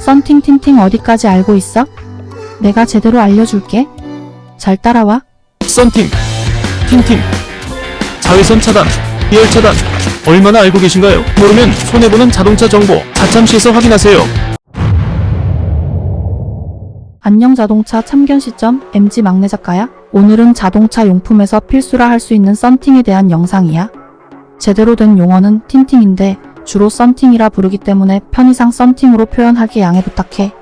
썬팅 틴팅 어디까지 알고 있어? 내가 제대로 알려줄게. 잘 따라와. 썬팅, 팅팅, 자외선 차단, 비열 차단. 얼마나 알고 계신가요? 모르면 손해보는 자동차 정보 자참시에서 확인하세요. 안녕 자동차 참견 시점 MG 막내 작가야. 오늘은 자동차 용품에서 필수라 할 수 있는 썬팅에 대한 영상이야. 제대로 된 용어는 틴팅인데 주로 썬팅이라 부르기 때문에 편의상 썬팅으로 표현하기 양해 부탁해.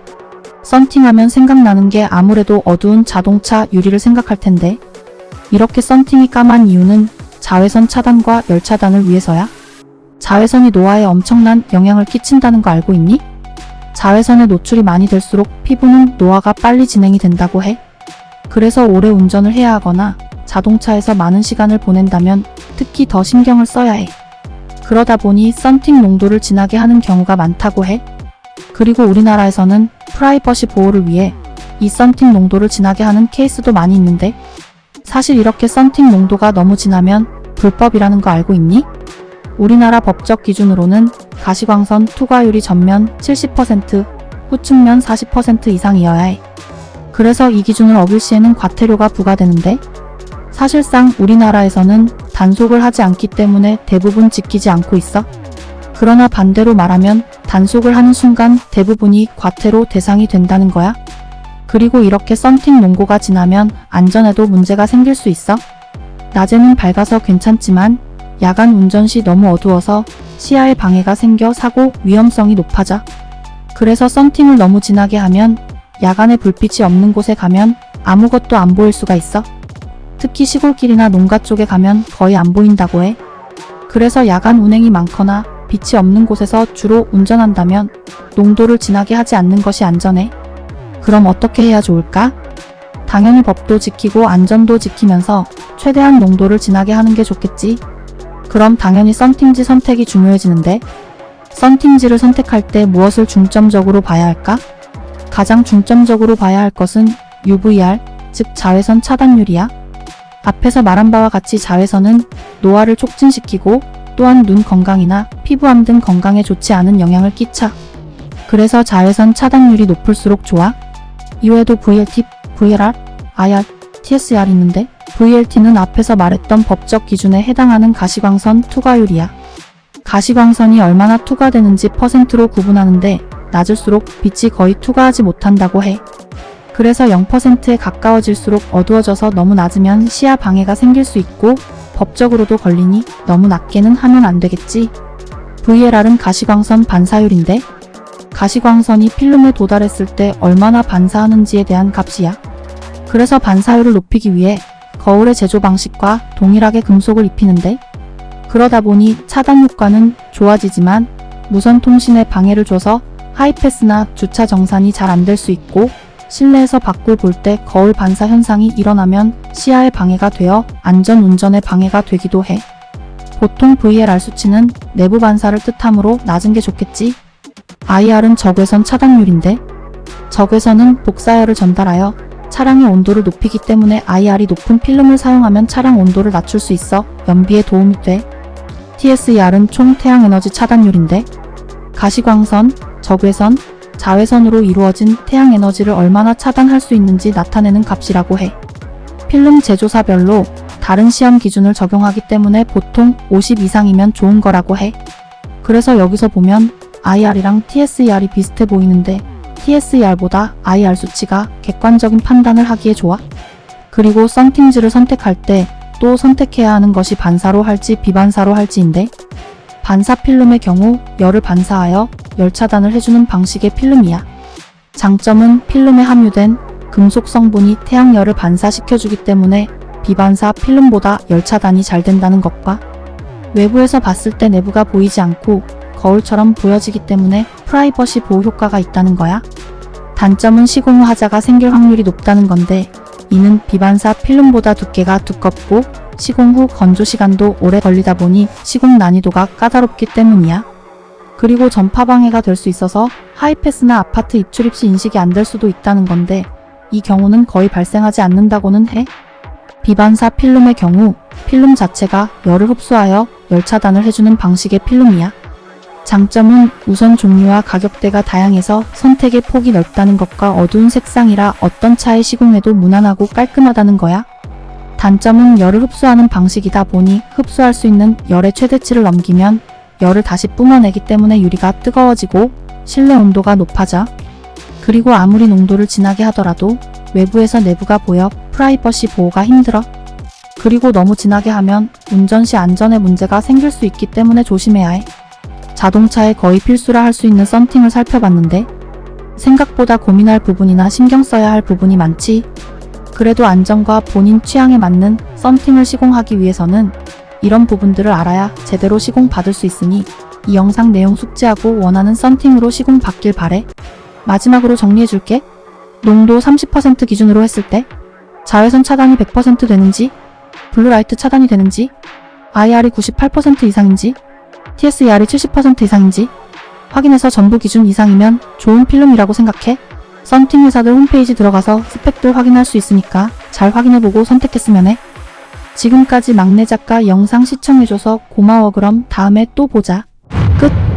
썬팅하면 생각나는 게 아무래도 어두운 자동차 유리를 생각할 텐데 이렇게 썬팅이 까만 이유는 자외선 차단과 열 차단을 위해서야. 자외선이 노화에 엄청난 영향을 끼친다는 거 알고 있니? 자외선에 노출이 많이 될수록 피부는 노화가 빨리 진행이 된다고 해. 그래서 오래 운전을 해야 하거나 자동차에서 많은 시간을 보낸다면 특히 더 신경을 써야 해. 그러다 보니 썬팅 농도를 진하게 하는 경우가 많다고 해. 그리고 우리나라에서는 프라이버시 보호를 위해 이 썬팅 농도를 진하게 하는 케이스도 많이 있는데 사실 이렇게 썬팅 농도가 너무 진하면 불법이라는 거 알고 있니? 우리나라 법적 기준으로는 가시광선 투과율이 전면 70%, 후측면 40% 이상이어야 해. 그래서 이 기준을 어길 시에는 과태료가 부과되는데 사실상 우리나라에서는 단속을 하지 않기 때문에 대부분 지키지 않고 있어. 그러나 반대로 말하면 단속을 하는 순간 대부분이 과태료 대상이 된다는 거야. 그리고 이렇게 썬팅 농도가 진하면 안전에도 문제가 생길 수 있어. 낮에는 밝아서 괜찮지만 야간 운전 시 너무 어두워서 시야에 방해가 생겨 사고 위험성이 높아져. 그래서 썬팅을 너무 진하게 하면 야간에 불빛이 없는 곳에 가면 아무것도 안 보일 수가 있어. 특히 시골길이나 농가 쪽에 가면 거의 안 보인다고 해. 그래서 야간 운행이 많거나 빛이 없는 곳에서 주로 운전한다면 농도를 진하게 하지 않는 것이 안전해. 그럼 어떻게 해야 좋을까? 당연히 법도 지키고 안전도 지키면서 최대한 농도를 진하게 하는 게 좋겠지. 그럼 당연히 썬팅지 선택이 중요해지는데 썬팅지를 선택할 때 무엇을 중점적으로 봐야 할까? 가장 중점적으로 봐야 할 것은 UVR, 즉 자외선 차단율이야. 앞에서 말한 바와 같이 자외선은 노화를 촉진시키고 또한 눈 건강이나 피부암 등 건강에 좋지 않은 영향을 끼쳐. 그래서 자외선 차단율이 높을수록 좋아. 이외에도 VLT, VLR, IR, TSR이 있는데 VLT는 앞에서 말했던 법적 기준에 해당하는 가시광선 투과율이야. 가시광선이 얼마나 투과되는지 퍼센트로 구분하는데 낮을수록 빛이 거의 투과하지 못한다고 해. 그래서 0%에 가까워질수록 어두워져서 너무 낮으면 시야 방해가 생길 수 있고 법적으로도 걸리니 너무 낮게는 하면 안 되겠지. VLR은 가시광선 반사율인데 가시광선이 필름에 도달했을 때 얼마나 반사하는지에 대한 값이야. 그래서 반사율을 높이기 위해 거울의 제조 방식과 동일하게 금속을 입히는데 그러다 보니 차단 효과는 좋아지지만 무선 통신에 방해를 줘서 하이패스나 주차 정산이 잘 안 될 수 있고 실내에서 밖을 볼 때 거울 반사 현상이 일어나면 시야에 방해가 되어 안전 운전에 방해가 되기도 해. 보통 VLR 수치는 내부 반사를 뜻하므로 낮은 게 좋겠지. IR은 적외선 차단율인데 적외선은 복사열을 전달하여 차량의 온도를 높이기 때문에 IR이 높은 필름을 사용하면 차량 온도를 낮출 수 있어 연비에 도움이 돼. TSER은 총 태양에너지 차단율인데 가시광선, 적외선, 자외선으로 이루어진 태양에너지를 얼마나 차단할 수 있는지 나타내는 값이라고 해. 필름 제조사별로 다른 시험 기준을 적용하기 때문에 보통 50 이상이면 좋은 거라고 해. 그래서 여기서 보면 IR이랑 TSER이 비슷해 보이는데 TSER보다 IR 수치가 객관적인 판단을 하기에 좋아. 그리고 썬팅지를 선택할 때 또 선택해야 하는 것이 반사로 할지 비반사로 할지인데 반사 필름의 경우 열을 반사하여 열 차단을 해주는 방식의 필름이야. 장점은 필름에 함유된 금속 성분이 태양열을 반사시켜주기 때문에 비반사 필름보다 열 차단이 잘 된다는 것과 외부에서 봤을 때 내부가 보이지 않고 거울처럼 보여지기 때문에 프라이버시 보호 효과가 있다는 거야. 단점은 시공 후 하자가 생길 확률이 높다는 건데 이는 비반사 필름보다 두께가 두껍고 시공 후 건조 시간도 오래 걸리다 보니 시공 난이도가 까다롭기 때문이야. 그리고 전파 방해가 될 수 있어서 하이패스나 아파트 입출입 시 인식이 안 될 수도 있다는 건데 이 경우는 거의 발생하지 않는다고는 해. 비반사 필름의 경우 필름 자체가 열을 흡수하여 열 차단을 해주는 방식의 필름이야. 장점은 우선 종류와 가격대가 다양해서 선택의 폭이 넓다는 것과 어두운 색상이라 어떤 차에 시공해도 무난하고 깔끔하다는 거야. 단점은 열을 흡수하는 방식이다 보니 흡수할 수 있는 열의 최대치를 넘기면 열을 다시 뿜어내기 때문에 유리가 뜨거워지고 실내 온도가 높아져. 그리고 아무리 농도를 진하게 하더라도 외부에서 내부가 보여 프라이버시 보호가 힘들어. 그리고 너무 진하게 하면 운전 시 안전에 문제가 생길 수 있기 때문에 조심해야 해. 자동차에 거의 필수라 할 수 있는 썬팅을 살펴봤는데 생각보다 고민할 부분이나 신경 써야 할 부분이 많지. 그래도 안전과 본인 취향에 맞는 썬팅을 시공하기 위해서는 이런 부분들을 알아야 제대로 시공 받을 수 있으니 이 영상 내용 숙지하고 원하는 썬팅으로 시공 받길 바래. 마지막으로 정리해줄게. 농도 30% 기준으로 했을 때 자외선 차단이 100% 되는지, 블루라이트 차단이 되는지, IR이 98% 이상인지, TSER이 70% 이상인지 확인해서 전부 기준 이상이면 좋은 필름이라고 생각해. 썬팅 회사들 홈페이지 들어가서 스펙들 확인할 수 있으니까 잘 확인해보고 선택했으면 해. 지금까지 막내 작가 영상 시청해줘서 고마워. 그럼 다음에 또 보자. 끝.